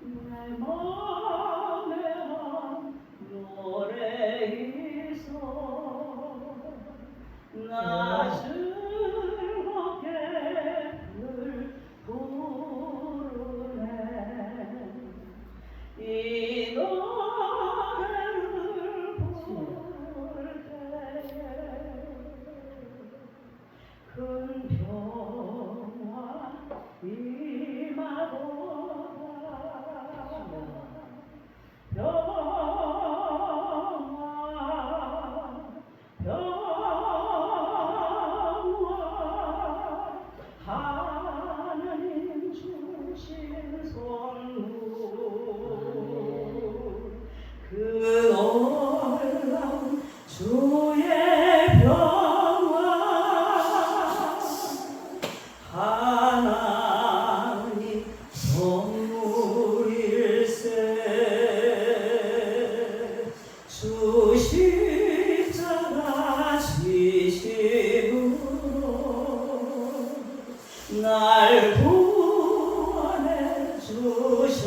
내 맘에 한 노래 있어 나 즐겁게 부르네 이 노래를 부를 때에 큰 평화 임하도다 평화 하나님 주신 선물 그 놀라운 주의 평화 하나님 선물일세 주 십자가 지심으로 날 구원해 주셨으며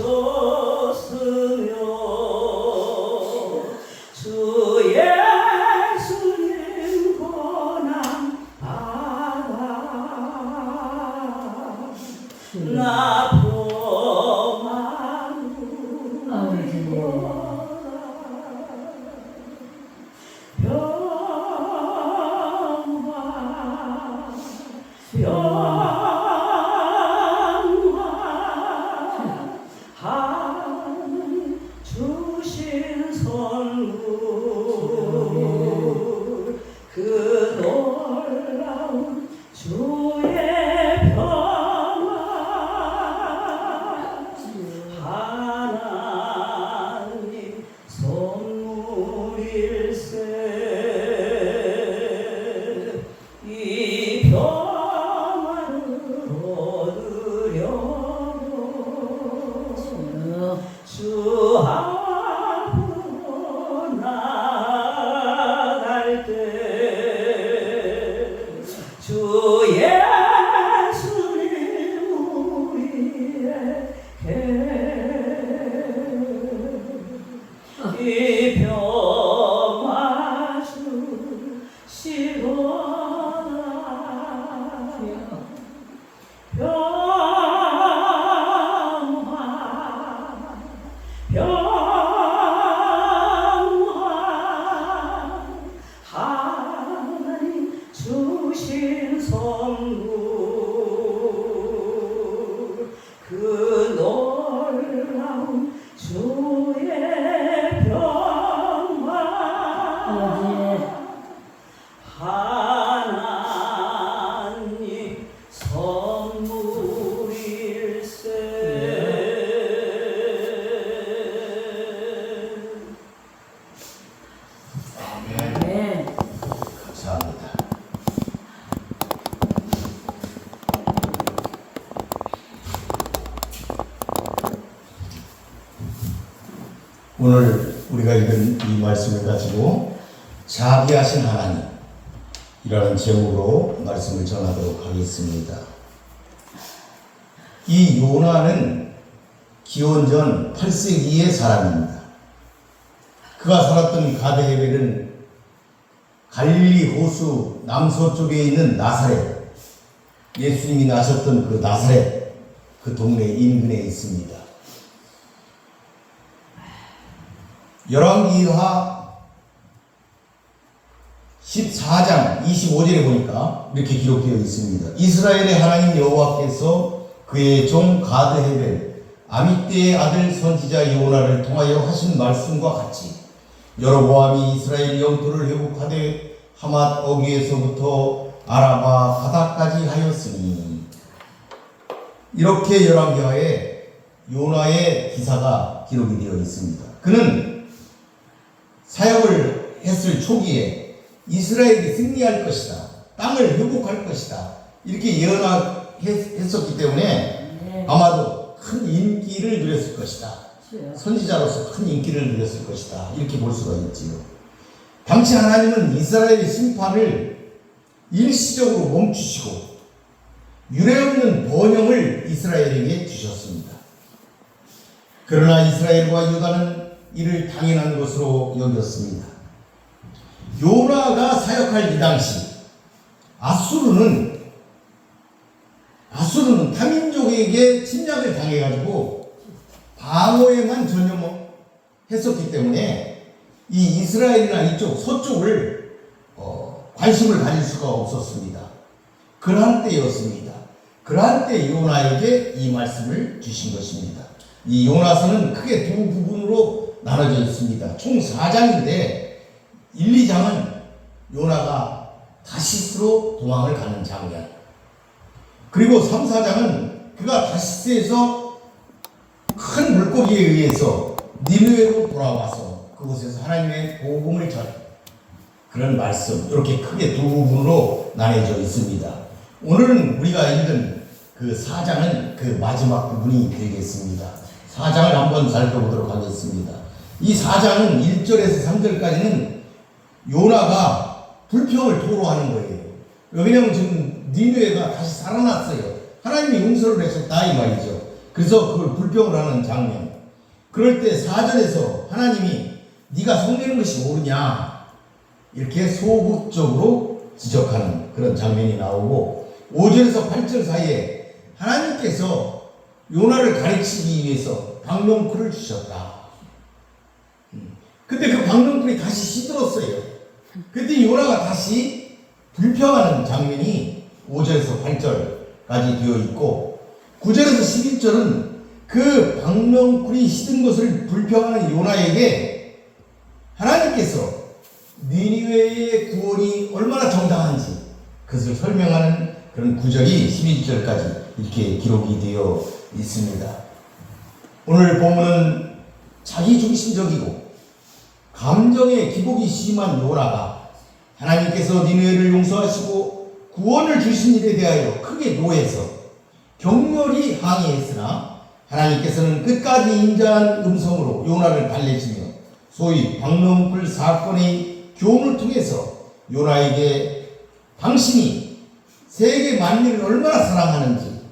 주 예수님 고난 받아 나 하나님 주신 선물 그 놀라운 주의 평화 하나님 선물일세 이 평화를 얻으려고 주 앞으로 나아갈 때 주 예수님 우리에게 이 평화 주시도다 평화 하나님 주신 선물 그 놀라운 주의 평화 하나님 선물일세 아멘. 감사합니다. 오늘 우리가 읽은 이 말씀을 가지고 자비하신 하나님이라는 제목으로 말씀을 전하도록 하겠습니다. 이 요나는 기원전 8세기의 사람입니다. 그가 살았던 가데헬은 갈릴리 호수 남서쪽에 있는 나사렛, 예수님이 나셨던 그 나사렛, 그 동네 인근에 있습니다. 열왕기하 14장 25절에 보니까 이렇게 기록되어 있습니다. 이스라엘의 하나님 여호와께서 그의 종 가드헤벨 아미떼의 아들 선지자 요나를 통하여 하신 말씀과 같이 여로보암이 이스라엘 영토를 회복하되 하맛 어귀에서부터 아라바 바다까지 하였으니, 이렇게 열왕기하에 요나의 기사가 기록이 되어 있습니다. 그는 사역을 했을 초기에 이스라엘이 승리할 것이다, 땅을 회복할 것이다, 이렇게 예언했었기 때문에 아마도 큰 인기를 누렸을 것이다. 선지자로서 큰 인기를 누렸을 것이다, 이렇게 볼 수가 있지요. 당시 하나님은 이스라엘의 심판을 일시적으로 멈추시고 유례없는 번영을 이스라엘에게 주셨습니다. 그러나 이스라엘과 유다는 이를 당연한 것으로 여겼습니다. 요나가 사역할 이 당시 아수르는 타민족에게 침략을 당해가지고 방어에만 전념했었기 때문에 이 이스라엘이나 이쪽 서쪽을 관심을 가질 수가 없었습니다. 그러한 때였습니다. 그러한 때 요나에게 이 말씀을 주신 것입니다. 이 요나서는 크게 두 부분으로 나눠져 있습니다. 총 4장인데 1, 2장은 요나가 다시스로 도망을 가는 장면, 그리고 3, 4장은 그가 다시스에서 큰 물고기에 의해서 니느웨로 돌아와서 그곳에서 하나님의 복음을 전 그런 말씀, 이렇게 크게 두 부분으로 나눠져 있습니다. 오늘은 우리가 읽은 그 4장은 그 마지막 부분이 되겠습니다. 4장을 한번 살펴보도록 하겠습니다. 이 4장은 1절에서 3절까지는 요나가 불평을 토로하는 거예요. 왜냐하면 지금 니느웨가 다시 살아났어요. 하나님이 용서를 하셨다 이 말이죠. 그래서 그걸 불평을 하는 장면. 그럴 때 4절에서 하나님이 네가 성내는 것이 옳으냐 이렇게 소극적으로 지적하는 그런 장면이 나오고, 5절에서 8절 사이에 하나님께서 요나를 가르치기 위해서 방명쿨을 주셨다. 근데 그 방명쿨이 다시 시들었어요. 그때 요나가 다시 불평하는 장면이 5절에서 8절까지 되어 있고, 9절에서 11절은 그 방명쿨이 시든 것을 불평하는 요나에게 하나님께서 니느웨의 구원이 얼마나 정당한지 그것을 설명하는 그런 구절이 11절까지 이렇게 기록이 되어 있습니다. 오늘 본문은 자기중심적이고 감정의 기복이 심한 요나가 하나님께서 니느웨를 용서하시고 구원을 주신 일에 대하여 크게 노해서 격렬히 항의했으나 하나님께서는 끝까지 인자한 음성으로 요나를 달래시며 소위 방명쿨 사건의 교훈을 통해서 요나에게 당신이 세계 만민을 얼마나 사랑하는지,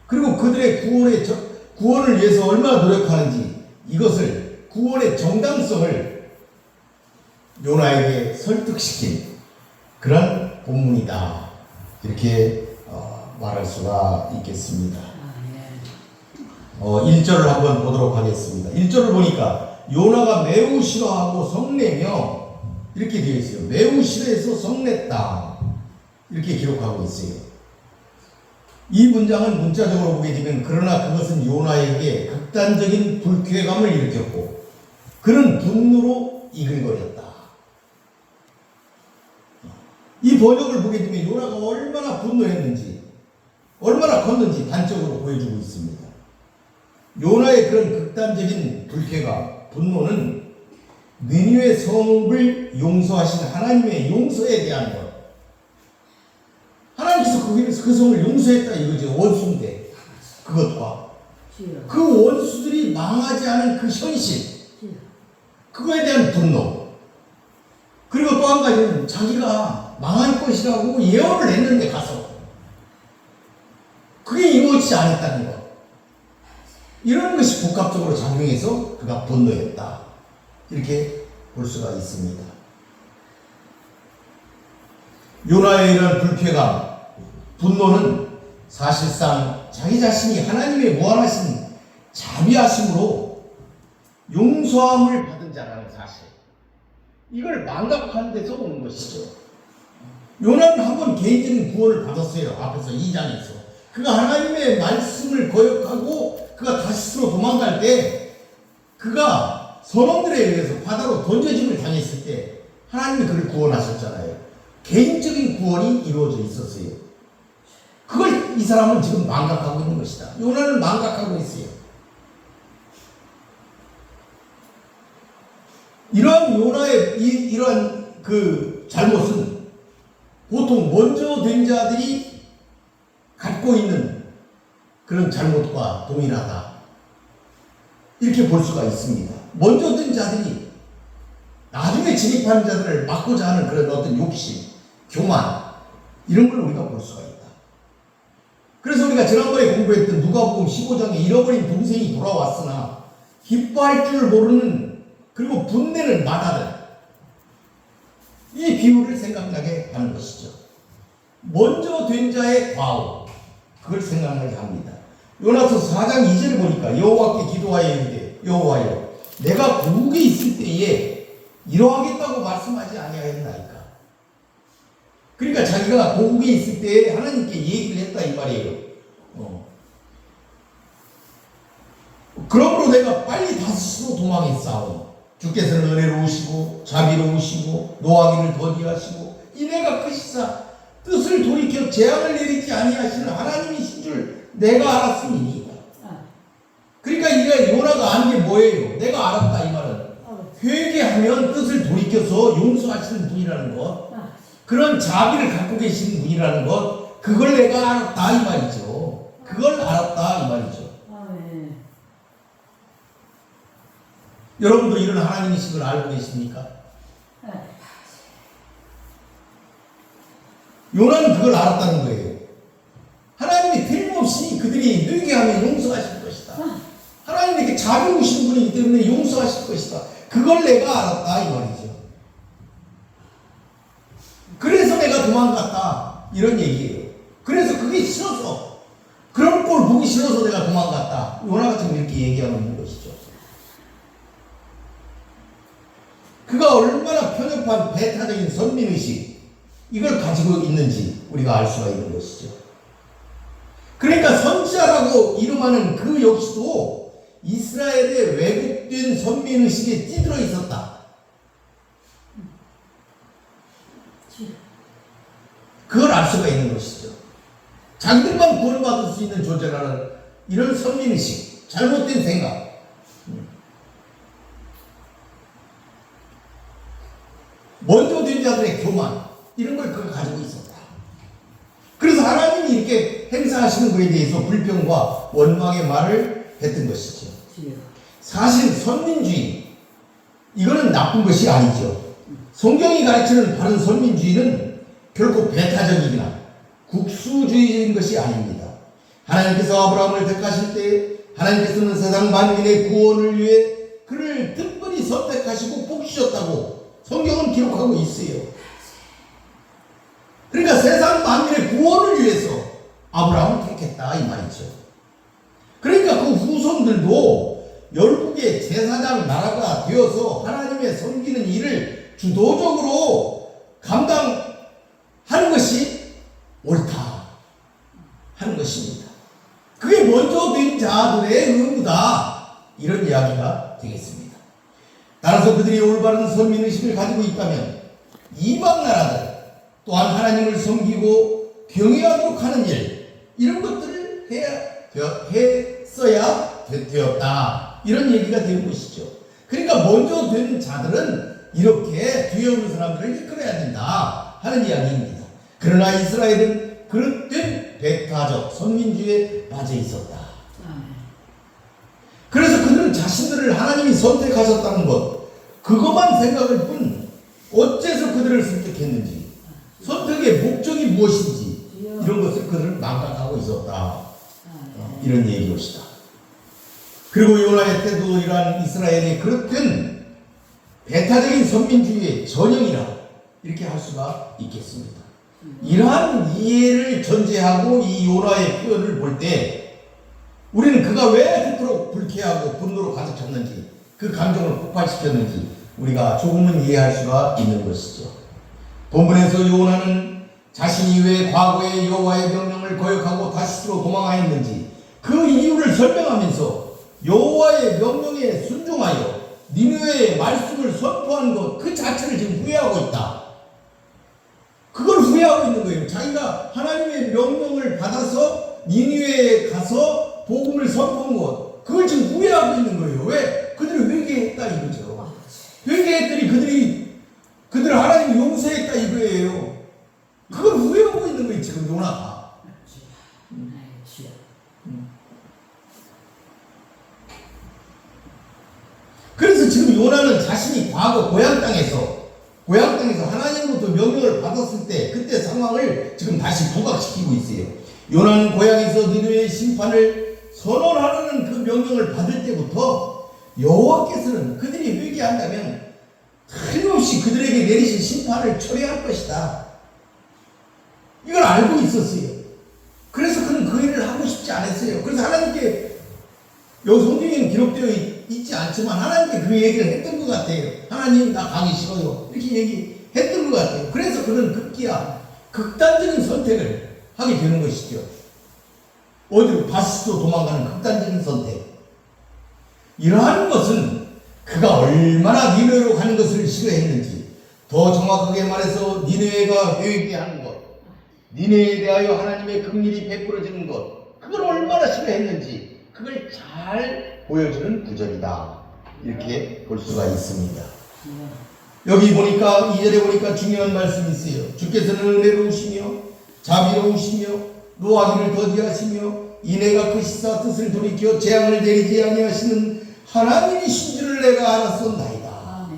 그리고 그들의 구원을 위해서 얼마나 노력하는지, 이것을 구원의 정당성을 요나에게 설득시킨 그런 본문이다, 이렇게 말할 수가 있겠습니다. 1절을 한번 보도록 하겠습니다. 1절을 보니까 요나가 매우 싫어하고 성내며 이렇게 되어 있어요. 매우 싫어해서 성냈다, 이렇게 기록하고 있어요. 이 문장은 문자적으로 보게 되면 그러나 그것은 요나에게 극단적인 불쾌감을 일으켰고 그는 분노로 이글거렸다. 이 번역을 보게 되면 요나가 얼마나 분노했는지, 얼마나 컸는지 단적으로 보여주고 있습니다. 요나의 그런 극단적인 불쾌감, 분노는 니느웨 성읍을 용서하신 하나님의 용서에 대한 것. 하나님께서 그 성을 용서했다 이거죠. 원수인데 그것과 그 원수들이 망하지 않은 그 현실, 그거에 대한 분노, 그리고 또 한 가지는 자기가 망할 것이라고 예언을 했는데 가서 그게 이루어지지 않았다는 것, 이런 것이 복합적으로 작용해서 그가 분노했다, 이렇게 볼 수가 있습니다. 요나의 이런 불쾌감, 분노는 사실상 자기 자신이 하나님의 무한하신 자비하심으로 용서함을 받은 자라는 사실, 이걸 망각하는 데서 오는 것이죠. 요나는 한번 개인적인 구원을 받았어요. 앞에서 2장에서 그가 하나님의 말씀을 거역하고 그가 다시스로 도망갈 때, 그가 선원들에 의해서 바다로 던져짐을 당했을 때 하나님이 그를 구원하셨잖아요. 개인적인 구원이 이루어져 있었어요. 그걸 이 사람은 지금 망각하고 있는 것이다. 요나는 망각하고 있어요. 이러한 요나의 이러한 그 잘못은 보통 먼저 된 자들이 갖고 있는 그런 잘못과 동일하다, 이렇게 볼 수가 있습니다. 먼저 된 자들이 나중에 진입하는 자들을 막고자 하는 그런 어떤 욕심, 교만, 이런 걸 우리가 볼 수가 있다. 그래서 우리가 지난번에 공부했던 누가복음 15장에 잃어버린 동생이 돌아왔으나 기뻐할 줄 모르는, 그리고 분내는 마다는 이 비유를 생각나게 하는 것이죠. 먼저 된 자의 과오, 그걸 생각나게 합니다. 요나서 4장 2절에 보니까 여호와께 기도하여 이르되 여호와여 내가 고국에 있을 때에 이러하겠다고 말씀하지 아니하였나이까. 그러니까 자기가 고국에 있을 때에 하나님께 얘기를 했다 이 말이에요. 그러므로 내가 빨리 다스시로 도망했사오니 주께서는 은혜로우시고 자비로우시고 노하기를 더디하시고 이내가 크시사 뜻을 돌이켜 재앙을 내리지 아니하시는 하나님이신 줄 내가 알았음이니이다. 그러니까 이게 요나가 안 게 뭐예요? 내가 알았다 이 말은 회개하면 뜻을 돌이켜서 용서하시는 분이라는 것, 그런 자비를 갖고 계시는 분이라는 것, 그걸 내가 알았다 이 말이죠. 그걸 알았다 이 말이죠. 여러분도 이런 하나님이신 걸 알고 계십니까? 요나는 그걸 알았다는 거예요. 하나님이 틀림없이 그들이 회개하면 용서하실 것이다. 하나님에게 자비우신 분이기 때문에 용서하실 것이다. 그걸 내가 알았다 이 말이죠. 그래서 내가 도망갔다 이런 얘기예요. 그래서 그게 싫어서, 그런 꼴 보기 싫어서 내가 도망갔다. 요나가 지금 이렇게 얘기하고 있는 것이죠. 그가 얼마나 편협한 배타적인 선민의식, 이걸 가지고 있는지 우리가 알 수가 있는 것이죠. 그러니까 선지자라고 이름하는 그 역시도 이스라엘의 왜곡된 선민의식에 찌들어 있었다. 그걸 알 수가 있는 것이죠. 자기들만 구원받을 수 있는 존재라는 이런 선민의식, 잘못된 생각, 먼저 된 자들의 교만, 이런 걸 그가 가지고 있었다. 그래서 하나님이 이렇게 행사하시는 것에 대해서 불평과 원망의 말을 했던 것이죠. 사실 선민주의, 이거는 나쁜 것이 아니죠. 성경이 가르치는 바른 선민주의는 결코 배타적이거나 국수주의적인 것이 아닙니다. 하나님께서 아브라함을 택하실 때 하나님께서는 세상 만민의 구원을 위해 그를 특별히 선택하시고 복 주셨다고 성경은 기록하고 있어요. 그러니까 세상 만민의 구원을 위해서 아브라함을 택했다 이 말이죠. 그러니까 그 후손들도 열국의 제사장 나라가 되어서 하나님의 섬기는 일을 주도적으로 감당하는 것이 옳다 하는 것입니다. 그게 먼저 된 자들의 의무다, 이런 이야기가 되겠습니다. 따라서 그들이 올바른 선민의식을 가지고 있다면 이방 나라들 또한 하나님을 섬기고 경외하도록 하는 일, 이런 것들을 했어야 되었다, 이런 얘기가 되는 것이죠. 그러니까 먼저 된 자들은 이렇게 뒤에 오는 사람들을 이끌어야 된다 하는 이야기입니다. 그러나 이스라엘은 그릇된 배타적 선민주의에 빠져 있었다. 그래서 그들은 자신들을 하나님이 선택하셨다는 것, 그것만 생각할 뿐 어째서 그들을 선택했는지, 선택의 목적이 무엇인지, 이런 것을 그들은 망각하고 있었다, 이런 얘기입니다. 그리고 요나의 때도 이러한 이스라엘의 그릇된 배타적인 선민주의의 전형이라 이렇게 할 수가 있겠습니다. 이러한 이해를 전제하고 이 요나의 표현을 볼 때 우리는 그가 왜 그토록 불쾌하고 분노로 가득 찼는지, 그 감정을 폭발시켰는지 우리가 조금은 이해할 수가 있는 것이죠. 본문에서 요나는 자신이 왜 과거의 여호와의 명령을 거역하고 다시스로 도망하였는지 그 이유를 설명하면서 여호와의 명령에 순종하여 니느웨의 말씀을 선포한 것 그 자체를 지금 후회하고 있다. 그걸 후회하고 있는 거예요. 자기가 하나님의 명령을 받아서 니느웨에 가서 복음을 선포한 것, 그걸 지금 후회하고 있는 거예요. 왜? 그들이 회개했다 이거죠. 회개했더니 그들을 하나님이 용서했다 이거예요. 그걸 후회하고 있는 거예요 지금 요나가. 그래서 지금 요나는 자신이 과거 고향 땅에서 하나님으로부터 명령을 받았을 때 그때 상황을 지금 다시 부각시키고 있어요. 요나는 고향에서 니느웨의 심판을 선언하라는 그 명령을 받을 때부터 여호와께서는 그들이 회개한다면 틀림없이 그들에게 내리신 심판을 초래할 것이다. 이걸 알고 있었어요. 그래서 그는 그 일을 하고 싶지 않았어요. 그래서 하나님께 여기 성경에는 기록되어 있지 않지만 하나님께 그 얘기를 했던 것 같아요. 하나님 나 가기 싫어요. 이렇게 얘기했던 것 같아요. 그래서 그는 급기야 극단적인 선택을 하게 되는 것이죠. 어디로 바시스로 도망가는 극단적인 선택. 이러한 것은 그가 얼마나 니느웨로 가는 것을 싫어했는지, 더 정확하게 말해서 니느웨가 회개하는 것, 니느웨에 대하여 하나님의 긍휼이 베풀어지는 것, 그걸 얼마나 싫어했는지 그걸 잘 보여주는 구절이다. 이렇게 볼 수가 있습니다. 여기 보니까 2절에 보니까 중요한 말씀이 있어요. 주께서는 은혜로우시며 자비로우시며 노하기를 더디하시며 인애가 크시사 뜻을 돌이켜 재앙을 내리지 아니하시는 하나님이신 줄을 내가 알았었나이다.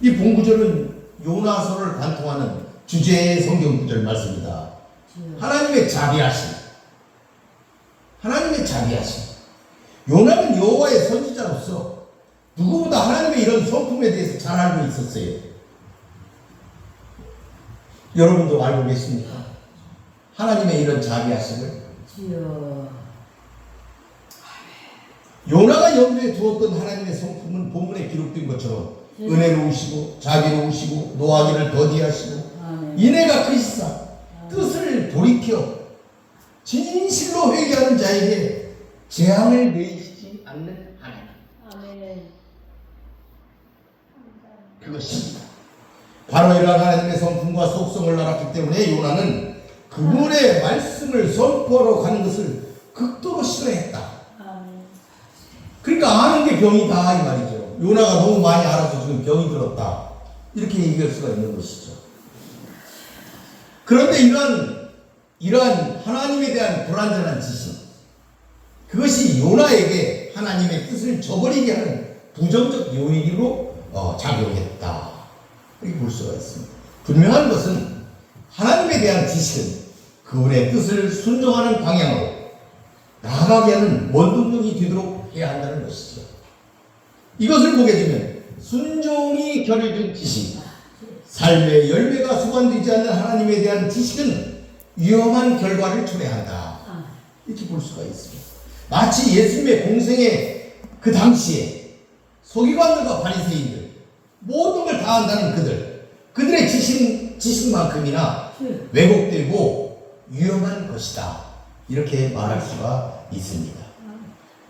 이 본구절은 요나서를 관통하는 주제의 성경 구절 말씀입니다. 하나님의 자비하심. 하나님의 자비하심. 요나는 여호와의 선지자로서 누구보다 하나님의 이런 성품에 대해서 잘 알고 있었어요. 여러분도 알고 계십니까? 하나님의 이런 자비하심을. 요나가 염두에 두었던 하나님의 성품은 본문에 기록된 것처럼 은혜로우시고 자비로우시고 노하기를 더디하시고 인애가 크시사 뜻을 돌이켜 진실로 회개하는 자에게 재앙을 내리시지 않는 하나님. 그것입니다. 바로 이러한 하나님의 성품과 속성을 알았기 때문에 요나는 그분의 말씀을 선포하러 가는 것을 극도로 싫어했다. 그러니까 아는 게 병이다 이 말이죠. 요나가 너무 많이 알아서 지금 병이 들었다. 이렇게 얘기할 수가 있는 것이죠. 그런데 이러한 하나님에 대한 불완전한 지식, 그것이 요나에게 하나님의 뜻을 저버리게 하는 부정적 요인으로 작용했다. 이렇게 볼 수가 있습니다. 분명한 것은 하나님에 대한 지식은 그분의 뜻을 순종하는 방향으로 나아가게 하는 원동력이 되도록 해야 한다는 것이죠. 이것을 보게 되면 순종이 결여된 지식, 삶의 열매가 수반되지 않는 하나님에 대한 지식은 위험한 결과를 초래한다. 이렇게 볼 수가 있습니다. 마치 예수님의 공생의 그 당시에 서기관들과 바리새인들 모든 걸 다 한다는 그들의 지식만큼이나 왜곡되고 위험한 것이다. 이렇게 말할 수가 있습니다.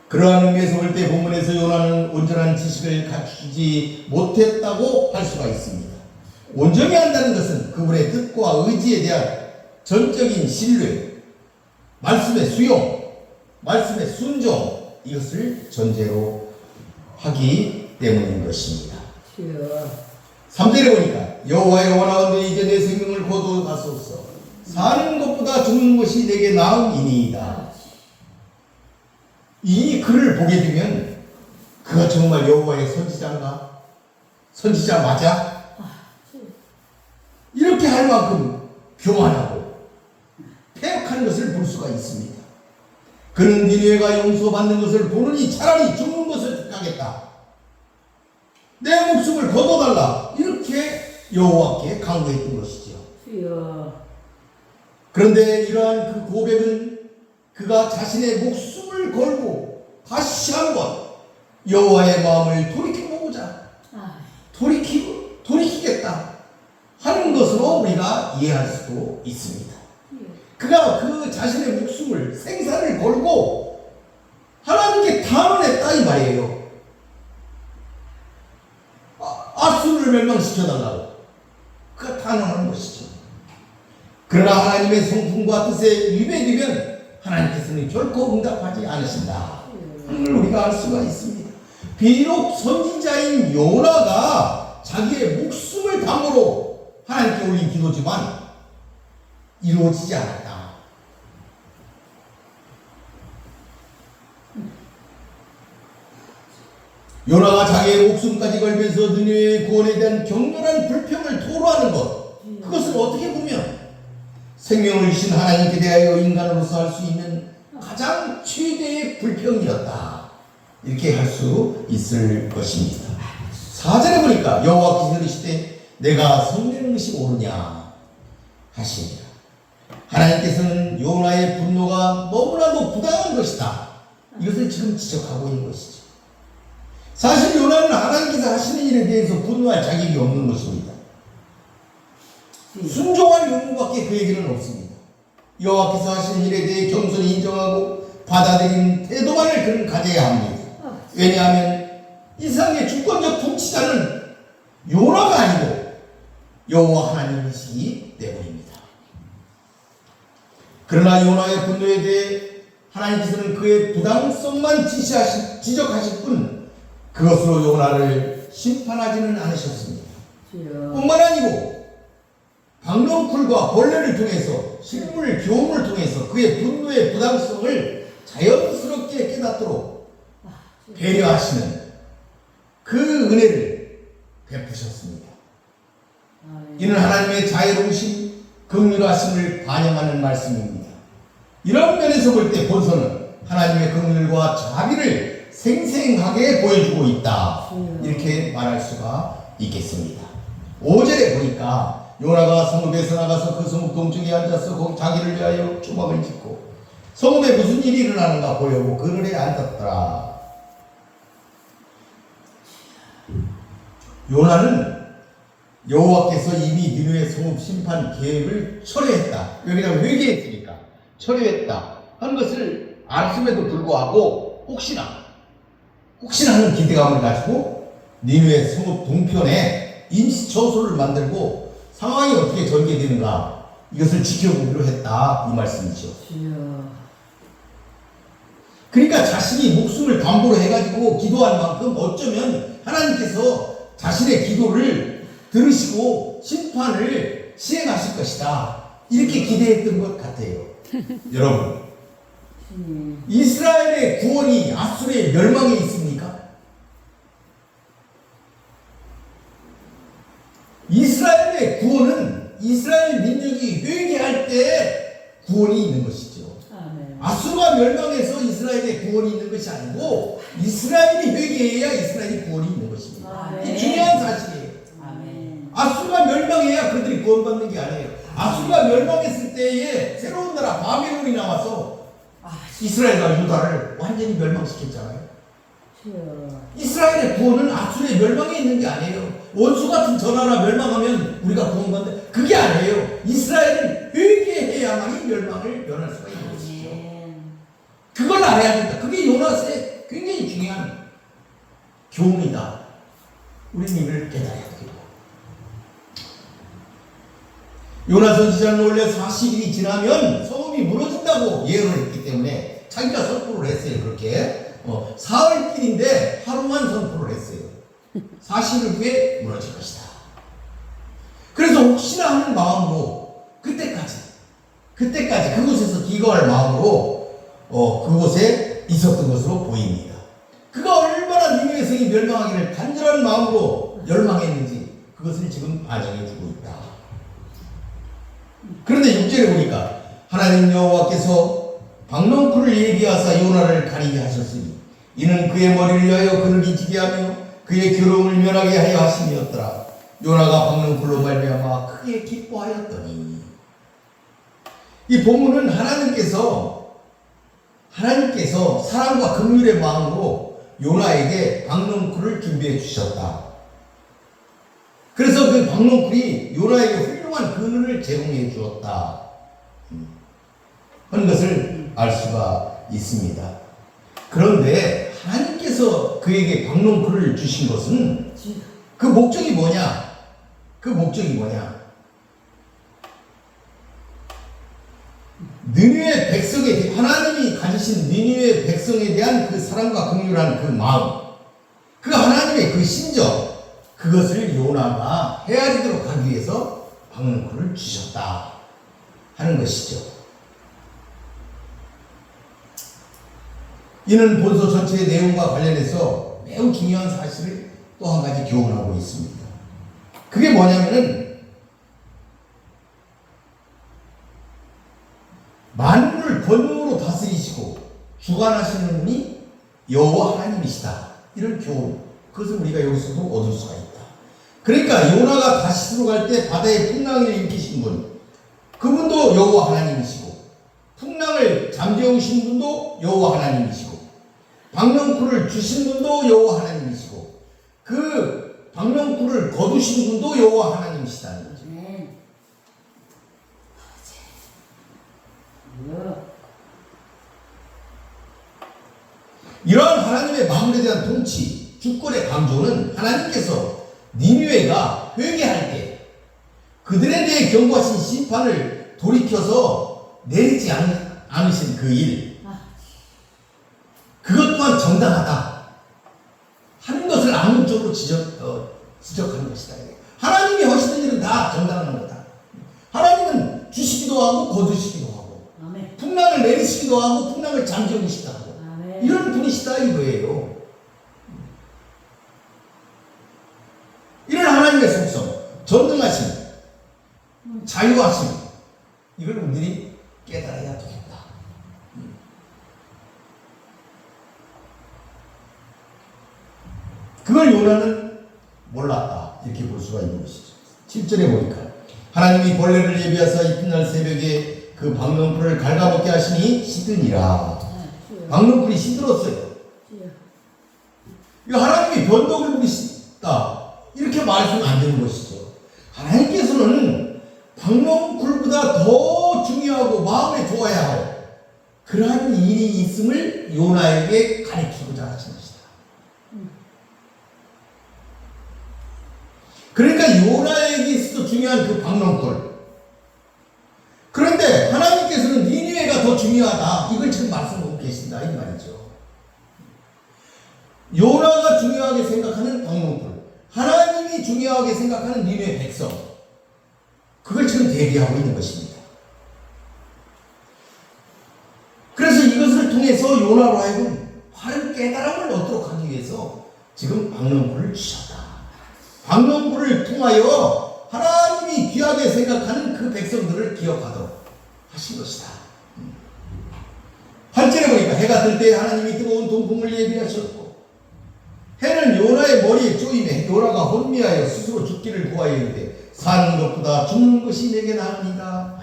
그러한 의미에서 볼 때 본문에서 요나는 온전한 지식을 갖추지 못했다고 할 수가 있습니다. 온전히 한다는 것은 그분의 뜻과 의지에 대한 전적인 신뢰, 말씀의 수용, 말씀의 순종, 이것을 전제로 하기 때문인 것입니다. 3절에 보니까 여호와의 원하건대 이제 내 생명을 거두어가소서. 사는 것보다 죽는 것이 내게 나음이니이다. 이 글을 보게 되면 그가 정말 여호와의 선지자인가? 선지자 맞아? 이렇게 할 만큼 교만하고 패역한 것을 볼 수가 있습니다. 그는 니느웨가 용서받는 것을 보느니 차라리 죽는 것을 택하겠다. 내 목숨을 거둬달라. 이렇게 여호와께 강구했던 것이죠. 그런데 이러한 그 고백은 그가 자신의 목숨을 걸고 다시 한번 여호와의 마음을 돌이켜보고자 돌이키겠다 하는 것으로 우리가 이해할 수도 있습니다. 그가 그 자신의 목숨을 생사를 걸고 하나님께 단언했다 이 말이에요. 아수를 멸망시켜달라고 그가 단언한 것이죠. 그러나 하나님의 성품과 뜻에 위배되면 하나님께서는 결코 응답하지 않으신다. 그걸 우리가 알 수가 있습니다. 비록 선지자인 요나가 자기의 목숨을 담으로 하나님께 올린 기도지만 이루어지지 않았다. 요나가 자기의 목숨까지 걸면서 니느웨의 구원에 대한 격렬한 불평을 토로하는 것, 그것을 어떻게 보면 생명을 주신 하나님께 대하여 인간으로서 할 수 있는 가장 최대의 불평이었다. 이렇게 할 수 있을 것입니다. 4절에 보니까 여호와께서 이르시되 내가 성내는 것이 옳으냐 하시니라. 하나님께서는 요나의 분노가 너무나도 부당한 것이다. 이것을 지금 지적하고 있는 것이죠. 사실 요나는 하나님께서 하시는 일에 대해서 분노할 자격이 없는 것입니다. 순종할 의무밖에 그에게는 없습니다. 여호와께서 하시는 일에 대해 겸손히 인정하고 받아들이는 태도만을 그는 가져야 합니다. 왜냐하면 이 세상의 주권적 통치자는 요나가 아니고 여호와 하나님이시기 때문입니다. 그러나 요나의 분노에 대해 하나님께서는 그의 부당성만 지적하실 뿐 그것으로 요나를 심판하지는 않으셨습니다. 뿐만 아니고 박넝쿨과 벌레를 통해서 실물 교훈을 통해서 그의 분노의 부당성을 자연스럽게 깨닫도록 배려하시는 그 은혜를 베푸셨습니다. 이는 하나님의 자애로우심, 긍휼하심을 반영하는 말씀입니다. 이런 면에서 볼 때 본서는 하나님의 긍휼과 자비를 생생하게 보여주고 있다. 이렇게 말할 수가 있겠습니다. 5절에 보니까 요나가 성읍에서 나가서 그 성읍 동쪽에 앉아서 거기 자기를 위하여 초막을 짓고 성읍에 무슨 일이 일어나는가 보려고 그늘에 앉았더라. 요나는 여호와께서 이미 니느웨 성읍 심판 계획을 철회했다. 여기다가 회개했으니까 철회했다 하는 것을 알았음에도 불구하고 혹시나 하는 기대감을 가지고 니느웨 성읍 동편에 임시 처소를 만들고 상황이 어떻게 전개되는가 이것을 지켜보기로 했다 이 말씀이죠. 그러니까 자신이 목숨을 담보로 해가지고 기도한 만큼 어쩌면 하나님께서 자신의 기도를 들으시고 심판을 시행하실 것이다 이렇게 기대했던 것 같아요. 여러분, 이스라엘의 구원이 아수르의 멸망에 있습니까? 이스라엘의 구원은 이스라엘 민족이 회개할 때 구원이 있는 것이죠. 아수르가 멸망해서 이스라엘의 구원이 있는 것이 아니고 이스라엘이 회개해야 이스라엘이 구원이 있는 것입니다. 이 중요한 사실이에요. 아수르가 멸망해야 그들이 구원받는 게 아니에요. 아수르가 멸망했을 때에 새로운 나라 바벨론이 나와서 이스라엘과 유다를 완전히 멸망시켰잖아요. 이스라엘의 구원은 아수르의 멸망에 있는 게 아니에요. 원수 같은 저 나라 멸망하면 우리가 구원받는다. 그게 아니에요. 이스라엘은 회개해야만이 멸망을 면할 수가 있는 것이죠. 그걸 알아야 된다. 그게 요나서의 굉장히 중요한 교훈이다. 우리는 이걸 깨달아야 됩니다. 요나 선지자는 원래 40일이 지나면 성읍이 무너진다고 예언을 했기 때문에 자기가 선포를 했어요. 그렇게 사흘길인데 하루만 선포를 했어요. 40일 후에 무너질 것이다. 그래서 혹시나 하는 마음으로 그때까지 그곳에서 기거할 마음으로 그곳에 있었던 것으로 보입니다. 그가 얼마나 니느웨 성이 멸망하기를 간절한 마음으로 열망했는지 그것을 지금 반영해주고 있다. 그런데 6절에 보니까 하나님 여호와께서 박넝쿨을 예비하사 요나를 가리게 하셨으니 이는 그의 머리를 위하여 그를 이기게 하며 그의 괴로움을 면하게 하여 하심이었더라. 요나가 박넝쿨로 말미암아 크게 기뻐하였더니 이 본문은 하나님께서 사랑과 긍휼의 마음으로 요나에게 박넝쿨을 준비해 주셨다. 그래서 그 박넝쿨이 요나에게 훌륭한 근원을 제공해 주었다 하는 것을 알 수가 있습니다. 그런데 하나님께서 그에게 박넝쿨을 주신 것은 그 목적이 뭐냐? 니느웨 백성에 하나님이 가지신 니느웨 백성에 대한 그 사랑과 긍휼한 그 마음, 그 하나님의 그 심정, 그것을 요나가 헤아리도록 하기 위해서 박넝쿨을 주셨다 하는 것이죠. 이는 본서 전체의 내용과 관련해서 매우 중요한 사실을 또 한 가지 교훈하고 있습니다. 그게 뭐냐면은 만물을 권능으로 다스리시고 주관하시는 분이 여호와 하나님이시다. 이런 교훈, 그것을 우리가 여기서도 얻을 수가 있다. 그러니까 요나가 다시스로 갈 때 바다에 풍랑을 일으키신 분, 그분도 여호와 하나님이시고, 풍랑을 잠재우신 분도 여호와 하나님이시고, 박명쿨을 주신 분도 여호와 하나님이시고, 그 박명쿨을 거두신 분도 여호와 하나님이시다는 거죠. 이러한 하나님의 만물에 대한 통치, 주권의 강조는 하나님께서 니느웨가 회개할 때 그들에 대해 경고하신 심판을 돌이켜서 내리지 않으신 그 일, 그것 또한 정당하다 하는 것을 암묵적으로 지적하는 것이다. 하나님이 하시는 일은 다 정당한 거다. 하나님은 주시기도 하고 거두시기도 하고, 아멘. 풍랑을 내리시기도 하고 풍랑을 잠재우시기도 하고, 아멘. 이런 분이시다 이거예요. 이런 하나님의 속성, 전능하심, 자유하심, 이걸 우리들이 깨달아야 되겠다. 그걸 요나는 몰랐다, 이렇게 볼 수가 있는 것이죠. 7절에 보니까 하나님이 벌레를 예비하사 이튿날 새벽에 그 박명풀을 갉아먹게 하시니 시드니라. 박명풀이 시들었어요. 이거 하나님이 변덕을 부리시다, 이렇게 말해서는 안 되는 것이죠. 하나님께서는 박명풀보다 더 중요하고 마음에 좋아야 할 그러한 일이 있음을 요나에게 가르치고자 하신 것이다. 그러니까 요나에게 있어서 중요한 그 박명풀, 그런데 하나님께서는 니느웨가 더 중요하다, 이걸 지금 말씀하고 계신다 이 말이죠. 요나가 중요하게 생각하는 박명풀, 하나님이 중요하게 생각하는 니느웨 백성, 그걸 지금 대비하고 있는 것입니다. 그래서 이것을 통해서 요나로 하여금 바른 깨달음을 얻도록 하기 위해서 지금 박명풀을 주셨다. 박명풀을 통하여 하나님이 귀하게 생각하는 그 백성들을 기억하도록 하신 것이다. 8절에 보니까 해가 뜰 때 하나님이 뜨거운 동풍을 예비하셨고, 해는 요나의 머리에 쪼임에 요나가 혼미하여 스스로 죽기를 구하여 이르되 사는 것보다 죽는 것이 내게 나으니라.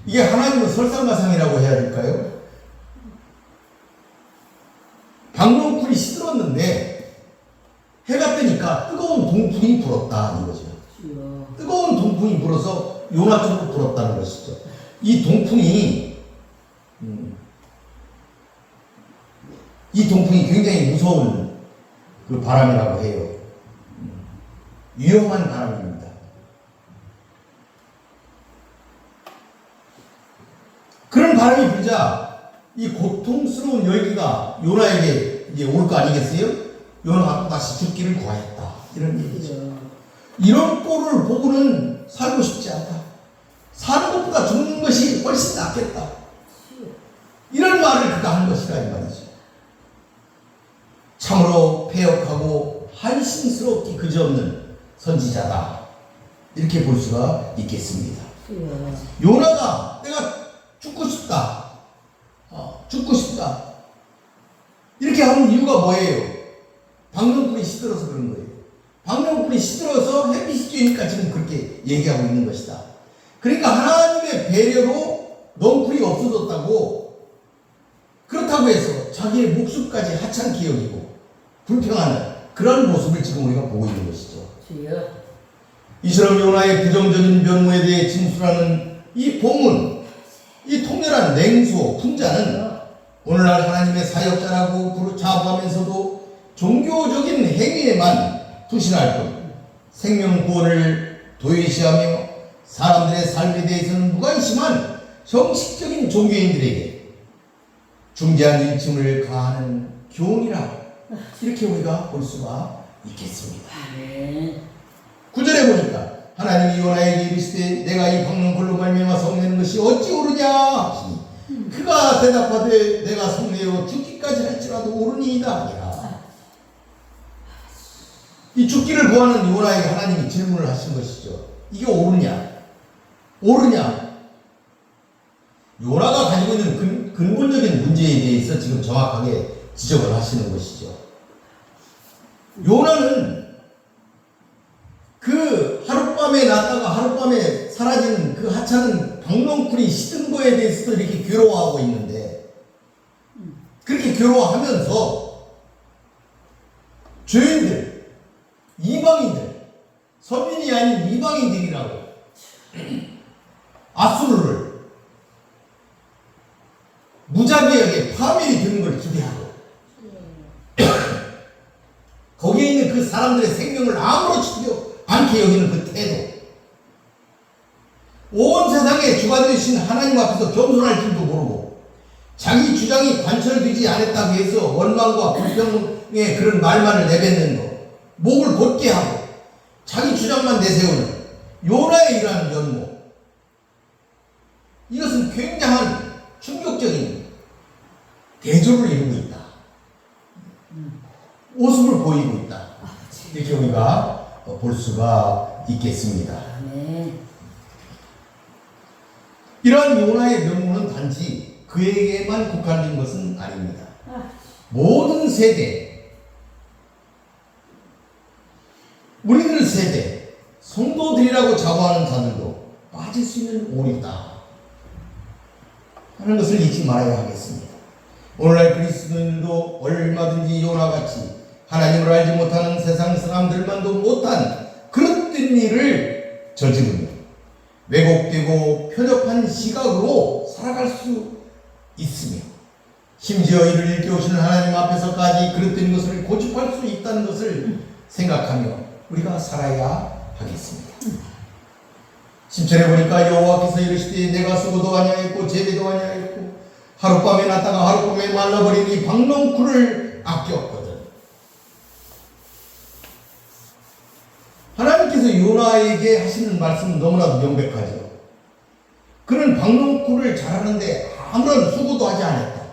이게 하나님은 설상가상이라고 해야 될까요? 박명풀이 시들었는데 해가 뜨니까 뜨거운 동풍이 불었다 이거죠. 뜨거운 동풍이 불어서 요나 쪽으로 불었다는 것이죠. 이 동풍이 굉장히 무서운 그 바람이라고 해요. 위험한 바람입니다. 그런 바람이 불자 이 고통스러운 열기가 요나에게 이제 올 거 아니겠어요? 요나가 다시 죽기를 구하였다, 이런 얘기죠. 이런 꼴을 보고는 살고 싶지 않다, 사는 것보다 죽는 것이 훨씬 낫겠다, 이런 말을 그가 한 것이라 이 말이죠. 참으로 패역하고 한심스럽기 그지없는 선지자다, 이렇게 볼 수가 있겠습니다. 요나가 내가 죽고 싶다, 이렇게 하는 이유가 뭐예요? 박명풀이 시들어서 그런 거예요. 박명풀이 시들어서 햇빛이 쬐니까 지금 그렇게 얘기하고 있는 것이다. 그러니까 하나님의 배려로 넝쿨이 없어졌다고, 그렇다고 해서 자기의 목숨까지 하찮게 여기고 불평하는 그런 모습을 지금 우리가 보고 있는 것이죠. 이처럼 요나의 부정적인 면모에 대해 진술하는 이 본문, 이 통렬한 냉소, 풍자는 오늘날 하나님의 사역자라고 자부하면서도 종교적인 행위에만 투신할 뿐 생명 구원을 도외시하며 사람들의 삶에 대해서는 무관심한 형식적인 종교인들에게 중대한 일침을 가하는 교훈이라, 이렇게 우리가 볼 수가 있겠습니다. 9절에 보니까 하나님이 요나에게 이르시되 내가 이 박명풀로 말미암아 성내는 것이 어찌 옳으냐 하시니 그가 대답하되 내가 성내어 죽기까지 할지라도 옳으니이다 하니라. 이 죽기를 구하는 요나에게 하나님이 질문을 하신 것이죠. 이게 옳으냐? 요나가 가지고 있는 근본적인 문제에 대해서 지금 정확하게 지적을 하시는 것이죠. 요나는 그 하룻밤에 났다가 하룻밤에 사라지는 그 하찮은 박넝쿨이 시든 거에 대해서도 이렇게 괴로워하고 있는데, 그렇게 괴로워하면서 죄인들, 이방인들, 선민이 아닌 이방인들이라고 아수르를 무자비하게 파멸이 되는 걸 기대하고 거기에 있는 그 사람들의 생명을 아무렇지도 않게 여기는 그 태도, 온 세상의 주가 되신 하나님 앞에서 겸손할 줄도 모르고 자기 주장이 관철되지 않았다고 해서 원망과 불평의 그런 말만을 내뱉는 것, 목을 곧게 하고 자기 주장만 내세우는 요나의 이러한 면모, 이것은 굉장한 충격적인 대조를 이루고 있다. 모습을 보이고 있다. 이렇게 우리가 볼 수가 있겠습니다. 이러한 요나의 면모는 단지 그에게만 국한된 것은 아닙니다. 모든 세대, 우리들 세대, 성도들이라고 자부하는 자들도 빠질 수 있는 오류다 하는 것을 잊지 말아야 하겠습니다. 오늘날 그리스도인들도 얼마든지 요나같이 하나님을 알지 못하는 세상 사람들만도 못한 그릇된 일을 저지르며 왜곡되고 편협한 시각으로 살아갈 수 있으며, 심지어 이를 일깨우시는 하나님 앞에서까지 그릇된 것을 고집할 수 있다는 것을 생각하며 우리가 살아야 하겠습니다. 10절에 보니까 여호와께서 이르시되 내가 수고도 아니하였고 재배도 아니하였고 하룻밤에 났다가 하룻밤에 말라버린 이 박넝쿨을 아꼈거든. 하나님께서 요나에게 하시는 말씀은 너무나도 명백하죠. 그는 박넝쿨을 자라는데 아무런 수고도 하지 않았다.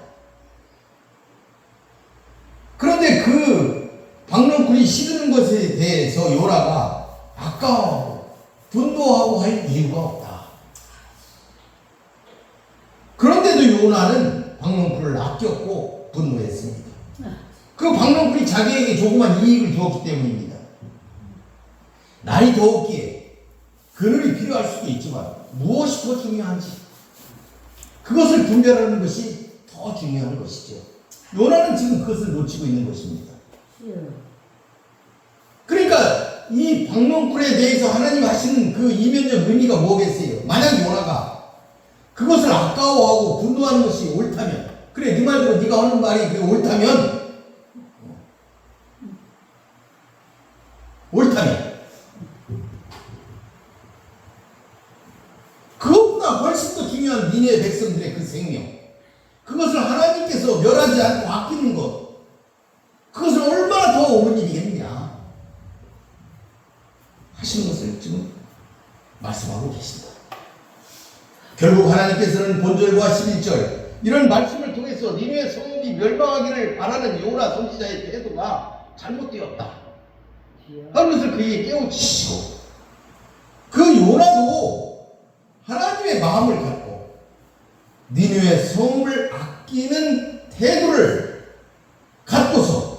그런데 그 박넝쿨이 시드는 것에 대해서 요나가 아까워하고 분노하고 할 이유가 없다. 그런데도 요나는 박넝쿨을 아꼈고 분노했습니다. 그 박넝쿨이 자기에게 조그만 이익을 주었기 때문입니다. 날이 더웠기에 그늘이 필요할 수도 있지만 무엇이 더 중요한지 그것을 분별하는 것이 더 중요한 것이죠. 요나는 지금 그것을 놓치고 있는 것입니다. 그러니까 이 박넝쿨에 대해서 하나님 하시는 그 이면적 의미가 뭐겠어요? 만약 요나가 그것을 아까워하고 분노하는 것이 옳다면, 그래 네 말대로 네가 하는 말이 그게 옳다면 그것보다 훨씬 더 중요한 니네 백성들의 그 생명, 그것을 하나님께서 멸하지 않고 아끼는 것, 그것을 얼마나 더 옳은 일이겠느냐 하시는 것을 지금 말씀하고 계신다. 결국 하나님께서는 본절과 11절 이런 말씀을 통해서 니네 성읍이 멸망하기를 바라는 요나 선지자의 태도가 잘못되었다 하는 것을 그에게 깨우치시고, 그 요나도 하나님의 마음을 갖고 니느웨 성읍을 아끼는 태도를 갖고서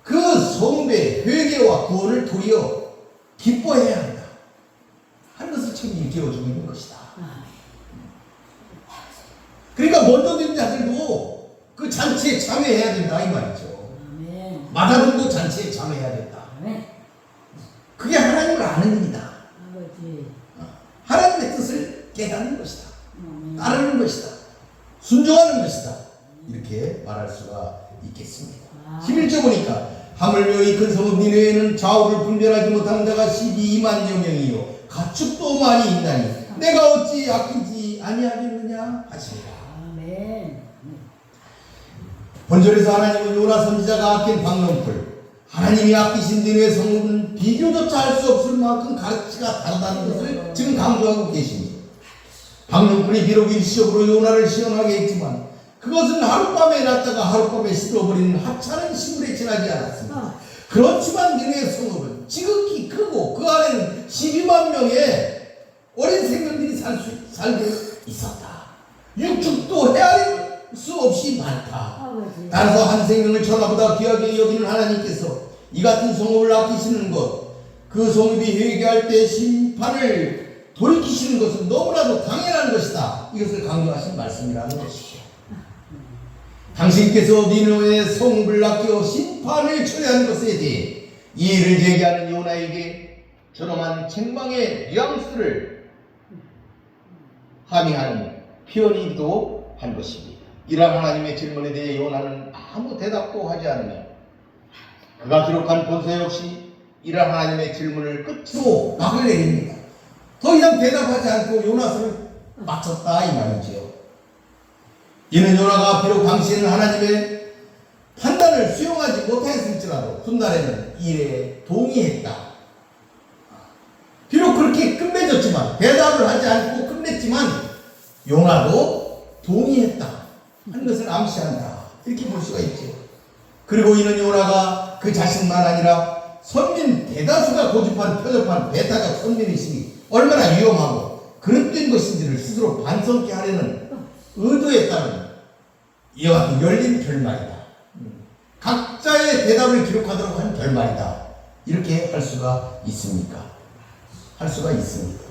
그 성읍의 회개와 구원을 도리어 기뻐해야 한다 하는 것을 지금 일깨워주고 있는 것이다. 그러니까 먼저 된 자들도 그 잔치에 참여해야 된다 이 말이죠. 마다들도 잔치에 참여해야 된다. 그게 하나님을 아는 일이다. 하나님의 뜻을 깨닫는 것이다. 따르는 것이다. 순종하는 것이다. 이렇게 말할 수가 있겠습니다. 11절 보니까 하물며 이 큰 성읍 니느웨는 좌우를 분별하지 못하는 자가 12만여 명이요 가축도 많이 있나니 내가 어찌 아끼지 아니하겠느냐 하시니라. 본절에서 하나님은 요나 선지자가 아낀 박넝쿨, 하나님이 아끼신 니느웨 성읍은 비교조차 할 수 없을 만큼 가치가 다르다는 것을 지금 강조하고 계십니다. 박넝쿨이 비록 일시적으로 요나를 시원하게 했지만 그것은 하룻밤에 났다가 하룻밤에 시들어버리는 하찮은 식물에 지나지 않았습니다. 그렇지만 니느웨 성읍은 지극히 크고 그 안에는 12만 명의 어린 생명들이 살고 있었다. 육축도 헤아리는 수 없이 많다. 아버지. 따라서 한 생명을 천하보다 귀하게 여기는 하나님께서 이 같은 성읍을 아끼시는 것, 그 성읍이 회개할 때 심판을 돌이키시는 것은 너무나도 당연한 것이다. 이것을 강조하신 말씀이라는 것이죠. 당신께서 니느웨의 성읍을 아끼어 심판을 처리하는 것에 대해 이의를 제기하는 요나에게 저놈한 책망의 뉘앙스를 함의하는 표현이기도 한 것입니다. 이러한 하나님의 질문에 대해 요나는 아무 대답도 하지 않으며 그가 기록한 본서 역시 이러한 하나님의 질문을 끝으로 막을 내립니다. 더 이상 대답하지 않고 요나서를 마쳤다 이 말이지요. 이는 요나가 비록 당시에는 하나님의 판단을 수용하지 못하였을지라도 훗날에는 일에 동의했다. 비록 그렇게 끝맺었지만 대답을 하지 않고 끝냈지만 요나도 동의했다 하는 것을 암시한다. 이렇게 볼 수가 있죠. 그리고 이는 요나가 그 자신만 아니라 선민 대다수가 고집한 표접한 배타적 선민의식이 얼마나 위험하고 그릇된 것인지를 스스로 반성케 하려는 의도에 따른 이와 같은 열린 결말이다. 각자의 대답을 기록하도록 한 결말이다. 이렇게 할 수가 있습니까? 할 수가 있습니다.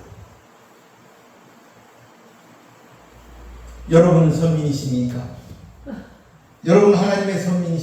여러분은 선민이십니까? 여러분 하나님의 선민이십니까?